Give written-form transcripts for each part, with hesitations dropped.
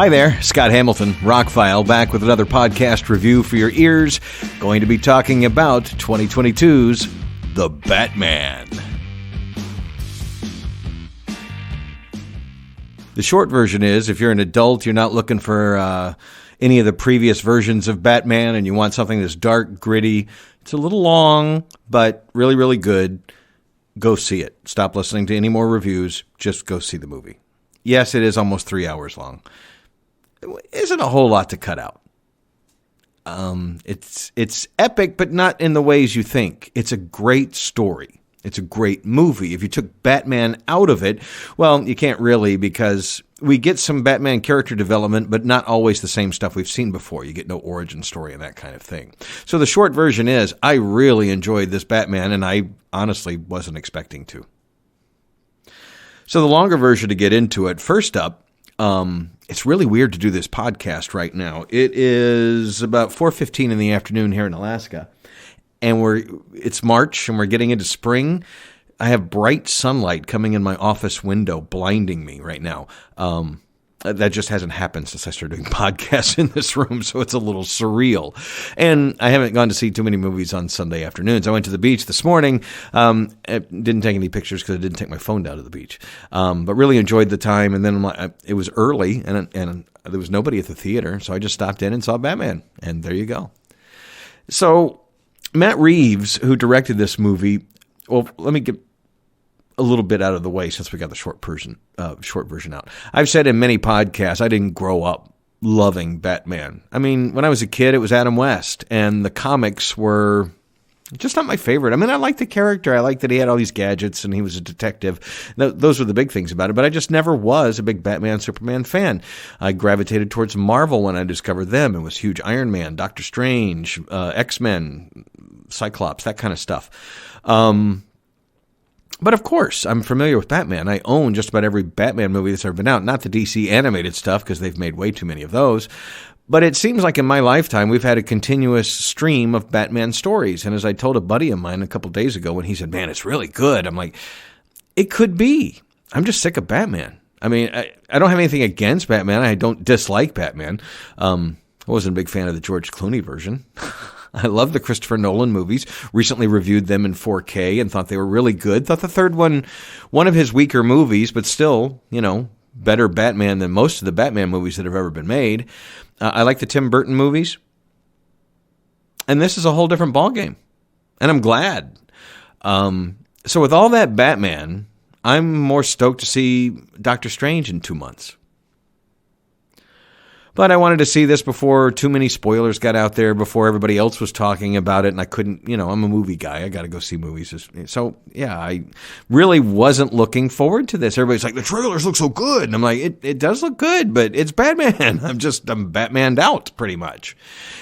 Hi there, Scott Hamilton, ROCKFILE, back with another podcast review for your ears. Going to be talking about 2022's The Batman. The short version is, if you're an adult, you're not looking for any of the previous versions of Batman, and you want something that's dark, gritty, it's a little long, but really, really good, go see it. Stop listening to any more reviews. Just go see the movie. Yes, it is almost 3 hours long. It isn't a whole lot to cut out. It's epic, but not in the ways you think. It's a great story. It's a great movie. If you took Batman out of it, well, you can't really, because we get some Batman character development, but not always the same stuff we've seen before. You get no origin story and that kind of thing. So the short version is, I really enjoyed this Batman, and I honestly wasn't expecting to. So the longer version, to get into it, first up, it's really weird to do this podcast right now. It is about 4:15 in the afternoon here in Alaska, and it's March, and we're getting into spring. I have bright sunlight coming in my office window, blinding me right now. That just hasn't happened since I started doing podcasts in this room, so it's a little surreal. And I haven't gone to see too many movies on Sunday afternoons. I went to the beach this morning. I didn't take any pictures because I didn't take my phone down to the beach, but really enjoyed the time. And then it was early, and there was nobody at the theater, so I just stopped in and saw Batman, and there you go. So Matt Reeves, who directed this movie, well, let me get a little bit out of the way since we got the short version out. I've said in many podcasts, I didn't grow up loving Batman. I mean, when I was a kid, it was Adam West, and the comics were just not my favorite. I mean, I liked the character. I liked that he had all these gadgets and he was a detective. Those were the big things about it, but I just never was a big Batman, Superman fan. I gravitated towards Marvel when I discovered them. It was huge Iron Man, Doctor Strange, X-Men, Cyclops, that kind of stuff. But of course, I'm familiar with Batman. I own just about every Batman movie that's ever been out. Not the DC animated stuff, because they've made way too many of those. But it seems like in my lifetime, we've had a continuous stream of Batman stories. And as I told a buddy of mine a couple days ago, when he said, "Man, it's really good," I'm like, it could be. I'm just sick of Batman. I mean, I don't have anything against Batman. I don't dislike Batman. I wasn't a big fan of the George Clooney version. I love the Christopher Nolan movies. Recently reviewed them in 4K and thought they were really good. Thought the third one of his weaker movies, but still, better Batman than most of the Batman movies that have ever been made. I like the Tim Burton movies. And this is a whole different ballgame. And I'm glad. So with all that Batman, I'm more stoked to see Doctor Strange in 2 months. But I wanted to see this before too many spoilers got out there, before everybody else was talking about it, and I couldn't, I'm a movie guy. I got to go see movies. So, yeah, I really wasn't looking forward to this. Everybody's like, the trailers look so good. And I'm like, it does look good, but it's Batman. I'm Batmaned out, pretty much.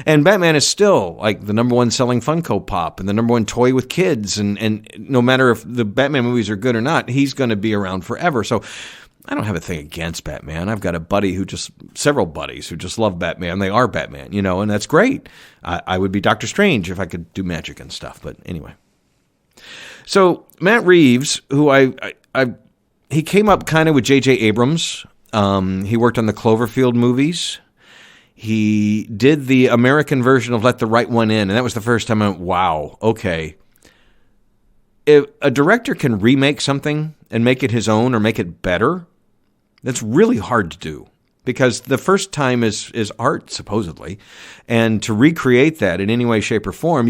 And Batman is still, like, the number one selling Funko Pop and the number one toy with kids. And no matter if the Batman movies are good or not, he's going to be around forever. So I don't have a thing against Batman. I've got several buddies who just love Batman. They are Batman, and that's great. I would be Doctor Strange if I could do magic and stuff, but anyway. So Matt Reeves, who he came up kind of with J.J. Abrams. He worked on the Cloverfield movies. He did the American version of Let the Right One In, and that was the first time I went, wow, okay. If a director can remake something and make it his own or make it better, that's really hard to do, because the first time is art, supposedly. And to recreate that in any way, shape, or form,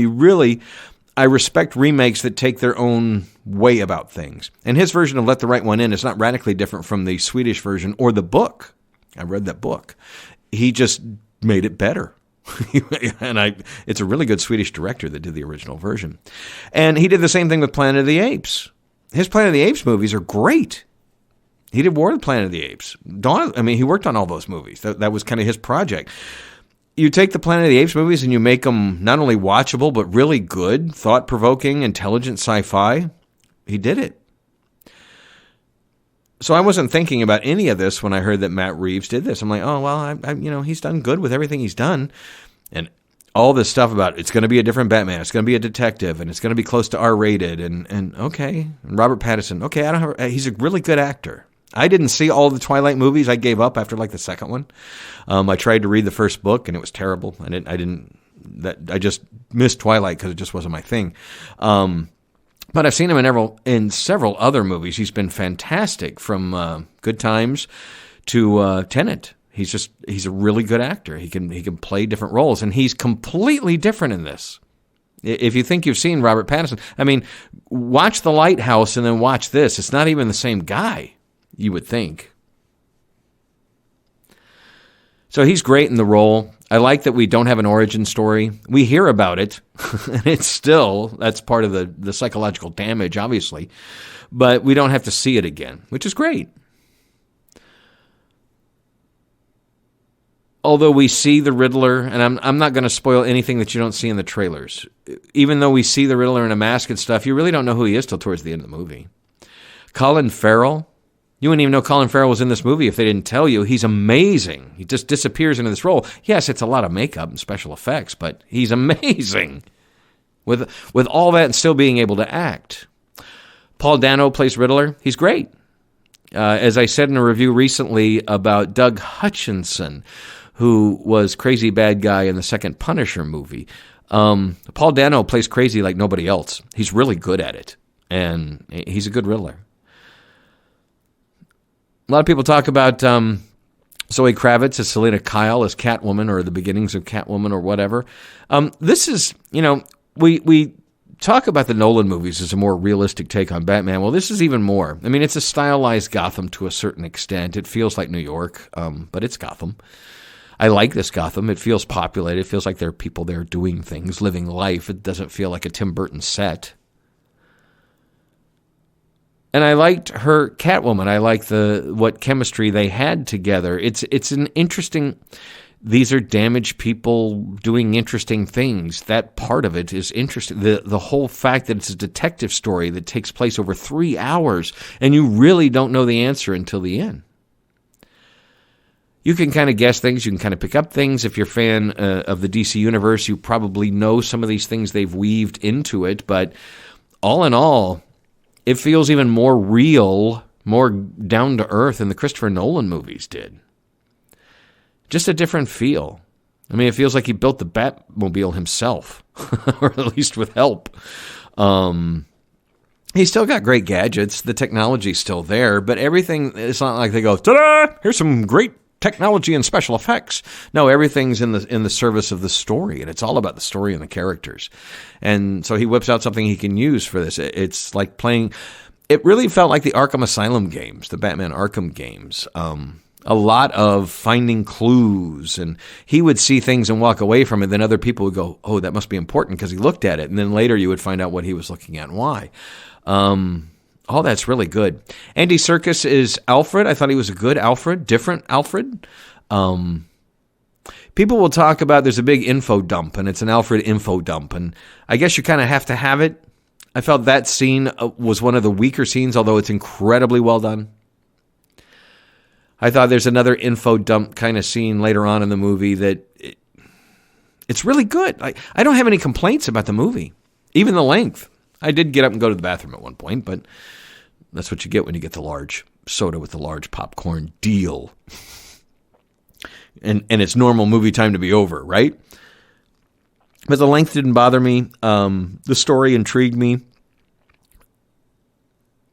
I respect remakes that take their own way about things. And his version of Let the Right One In is not radically different from the Swedish version or the book. I read that book. He just made it better. And it's a really good Swedish director that did the original version. And he did the same thing with Planet of the Apes. His Planet of the Apes movies are great. He did War of the Planet of the Apes. He worked on all those movies. That was kind of his project. You take the Planet of the Apes movies and you make them not only watchable, but really good, thought-provoking, intelligent sci-fi. He did it. So I wasn't thinking about any of this when I heard that Matt Reeves did this. I'm like, oh, well, he's done good with everything he's done. And all this stuff about it's going to be a different Batman, it's going to be a detective, and it's going to be close to R-rated, and okay, and Robert Pattinson, okay, he's a really good actor. I didn't see all the Twilight movies. I gave up after like the second one. I tried to read the first book, and it was terrible. I just missed Twilight because it just wasn't my thing. But I've seen him in several other movies. He's been fantastic, from Good Times to Tenet. He's a really good actor. He can play different roles, and he's completely different in this. If you think you've seen Robert Pattinson, I mean, watch The Lighthouse and then watch this. It's not even the same guy, you would think. So he's great in the role. I like that we don't have an origin story. We hear about it, and that's part of the psychological damage, obviously. But we don't have to see it again, which is great. Although we see the Riddler, and I'm not going to spoil anything that you don't see in the trailers. Even though we see the Riddler in a mask and stuff, you really don't know who he is till towards the end of the movie. Colin Farrell, you wouldn't even know Colin Farrell was in this movie if they didn't tell you. He's amazing. He just disappears into this role. Yes, it's a lot of makeup and special effects, but he's amazing with all that and still being able to act. Paul Dano plays Riddler. He's great. As I said in a review recently about Doug Hutchinson, who was crazy bad guy in the second Punisher movie. Paul Dano plays crazy like nobody else. He's really good at it, and he's a good Riddler. A lot of people talk about Zoe Kravitz as Selena Kyle as Catwoman, or the beginnings of Catwoman, or whatever. This is, we talk about the Nolan movies as a more realistic take on Batman. Well, this is even more. I mean, it's a stylized Gotham to a certain extent. It feels like New York, but it's Gotham. I like this Gotham. It feels populated. It feels like there are people there doing things, living life. It doesn't feel like a Tim Burton set. And I liked her Catwoman. I like what chemistry they had together. It's an interesting. These are damaged people doing interesting things. That part of it is interesting. The whole fact that it's a detective story that takes place over 3 hours, and you really don't know the answer until the end. You can kind of guess things. You can kind of pick up things. If you're a fan of the DC Universe, you probably know some of these things they've weaved into it. But all in all, it feels even more real, more down to earth than the Christopher Nolan movies did. Just a different feel. I mean, it feels like he built the Batmobile himself, or at least with help. He's still got great gadgets. The technology's still there, but everything, it's not like they go, ta-da, here's some great technology and special effects. No, everything's in the service of the story, and it's all about the story and the characters. And so he whips out something he can use for this. It's like playing. It really felt like the Arkham Asylum games, the Batman Arkham games. A lot of finding clues, and he would see things and walk away from it. Then other people would go, "Oh, that must be important," because he looked at it. And then later you would find out what he was looking at and why. All that's really good. Andy Serkis is Alfred. I thought he was a good Alfred, different Alfred. People will talk about there's a big info dump, and it's an Alfred info dump, and I guess you kind of have to have it. I felt that scene was one of the weaker scenes, although it's incredibly well done. I thought there's another info dump kind of scene later on in the movie that it's really good. I don't have any complaints about the movie, even the length. I did get up and go to the bathroom at one point, but that's what you get when you get the large soda with the large popcorn deal. And it's normal movie time to be over, right? But the length didn't bother me. The story intrigued me.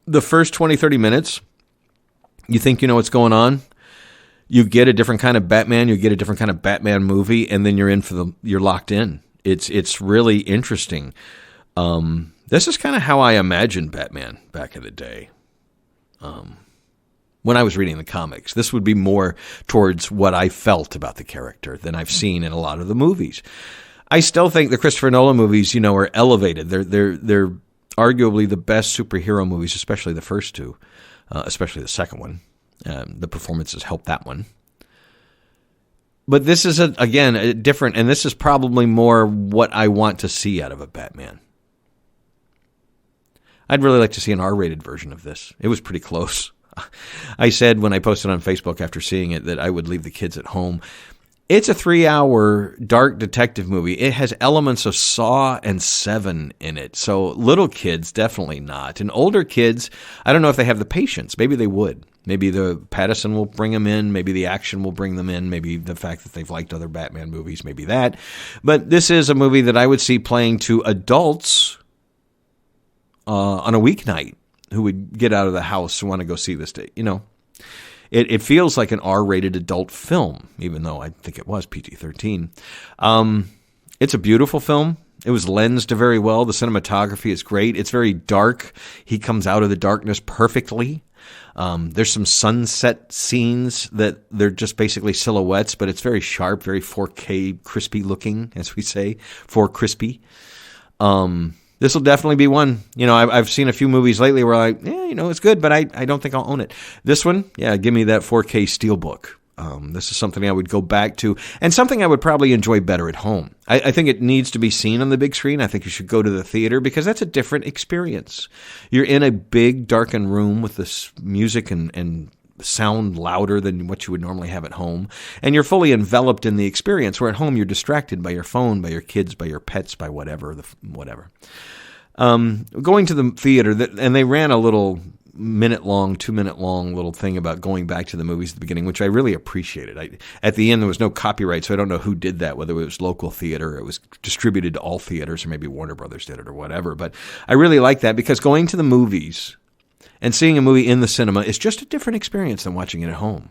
The first 20, 30 minutes, you think you know what's going on. You get a different kind of Batman. You get a different kind of Batman movie, and then you're locked in. It's really interesting. This is kind of how I imagined Batman back in the day. When I was reading the comics, this would be more towards what I felt about the character than I've seen in a lot of the movies. I still think the Christopher Nolan movies, are elevated. They're arguably the best superhero movies, especially the first two, especially the second one. The performances help that one. But this is, again, different, and this is probably more what I want to see out of a Batman. I'd really like to see an R-rated version of this. It was pretty close. I said when I posted on Facebook after seeing it that I would leave the kids at home. It's a 3-hour dark detective movie. It has elements of Saw and Seven in it. So little kids, definitely not. And older kids, I don't know if they have the patience. Maybe they would. Maybe the Pattinson will bring them in. Maybe the action will bring them in. Maybe the fact that they've liked other Batman movies. Maybe that. But this is a movie that I would see playing to adults on a weeknight who would get out of the house and want to go see this day. It feels like an R-rated adult film, even though I think it was PG-13. It's a beautiful film. It was lensed very well. The cinematography is great. It's very dark. He comes out of the darkness perfectly. There's some sunset scenes that they're just basically silhouettes, but it's very sharp, very 4K crispy looking, as we say, 4 crispy. This will definitely be one. I've seen a few movies lately where it's good, but I don't think I'll own it. This one, give me that 4K Steelbook. This is something I would go back to, and something I would probably enjoy better at home. I think it needs to be seen on the big screen. I think you should go to the theater because that's a different experience. You're in a big, darkened room with this music and sound louder than what you would normally have at home, and you're fully enveloped in the experience, where at home you're distracted by your phone, by your kids, by your pets, by whatever. Going to the theater, and they ran a little 2-minute-long little thing about going back to the movies at the beginning, which I really appreciated. At the end, there was no copyright, so I don't know who did that, whether it was local theater or it was distributed to all theaters, or maybe Warner Brothers did it or whatever. But I really like that, because going to the movies and seeing a movie in the cinema is just a different experience than watching it at home.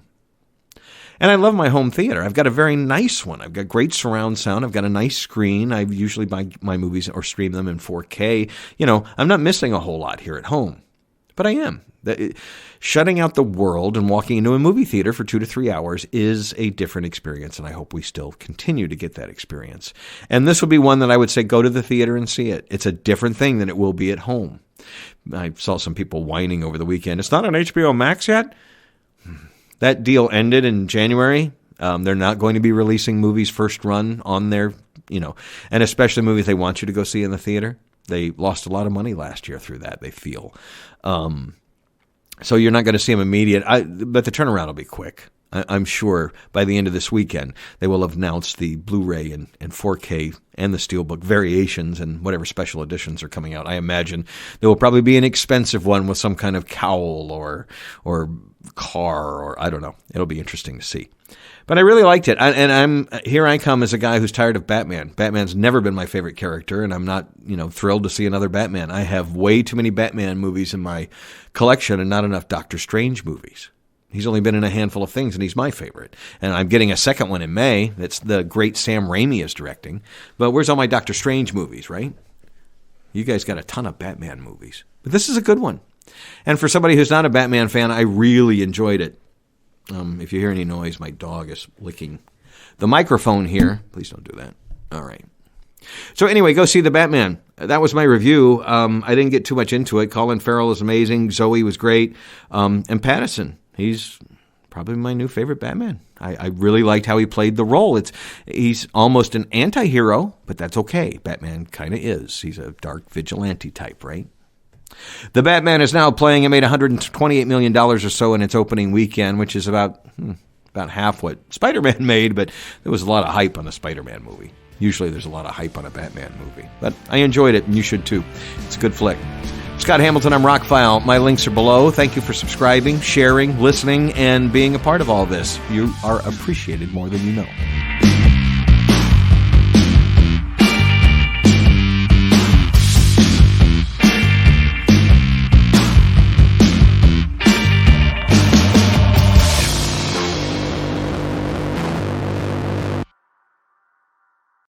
And I love my home theater. I've got a very nice one. I've got great surround sound. I've got a nice screen. I usually buy my movies or stream them in 4K. I'm not missing a whole lot here at home. But I am. Shutting out the world and walking into a movie theater for 2 to 3 hours is a different experience, and I hope we still continue to get that experience. And this will be one that I would say go to the theater and see it. It's a different thing than it will be at home. I saw some people whining over the weekend. It's not on HBO Max yet? That deal ended in January. They're not going to be releasing movies first run on their, and especially movies they want you to go see in the theater. They lost a lot of money last year through that, they feel. So you're not going to see them immediate, but the turnaround will be quick. I'm sure by the end of this weekend, they will have announced the Blu-ray and 4K and the Steelbook variations and whatever special editions are coming out. I imagine there will probably be an expensive one with some kind of cowl or car, or I don't know. It'll be interesting to see. But I really liked it. Here I come as a guy who's tired of Batman. Batman's never been my favorite character, and I'm not, thrilled to see another Batman. I have way too many Batman movies in my collection and not enough Doctor Strange movies. He's only been in a handful of things, and he's my favorite. And I'm getting a second one in May. That's the great Sam Raimi is directing. But where's all my Doctor Strange movies, right? You guys got a ton of Batman movies. But this is a good one. And for somebody who's not a Batman fan, I really enjoyed it. If you hear any noise, my dog is licking the microphone here. Please don't do that. All right. So anyway, go see The Batman. That was my review. I didn't get too much into it. Colin Farrell is amazing. Zoe was great. And Pattinson, he's probably my new favorite Batman. I really liked how he played the role. He's almost an anti-hero, but that's okay. Batman kind of is. He's a dark vigilante type, right? The Batman is now playing. It made $128 million or so in its opening weekend, which is about half what Spider-Man made, but there was a lot of hype on the Spider-Man movie. Usually there's a lot of hype on a Batman movie. But I enjoyed it, and you should too. It's a good flick. Scott Hamilton, I'm ROCKFILE. My links are below. Thank you for subscribing, sharing, listening, and being a part of all this. You are appreciated more than you know.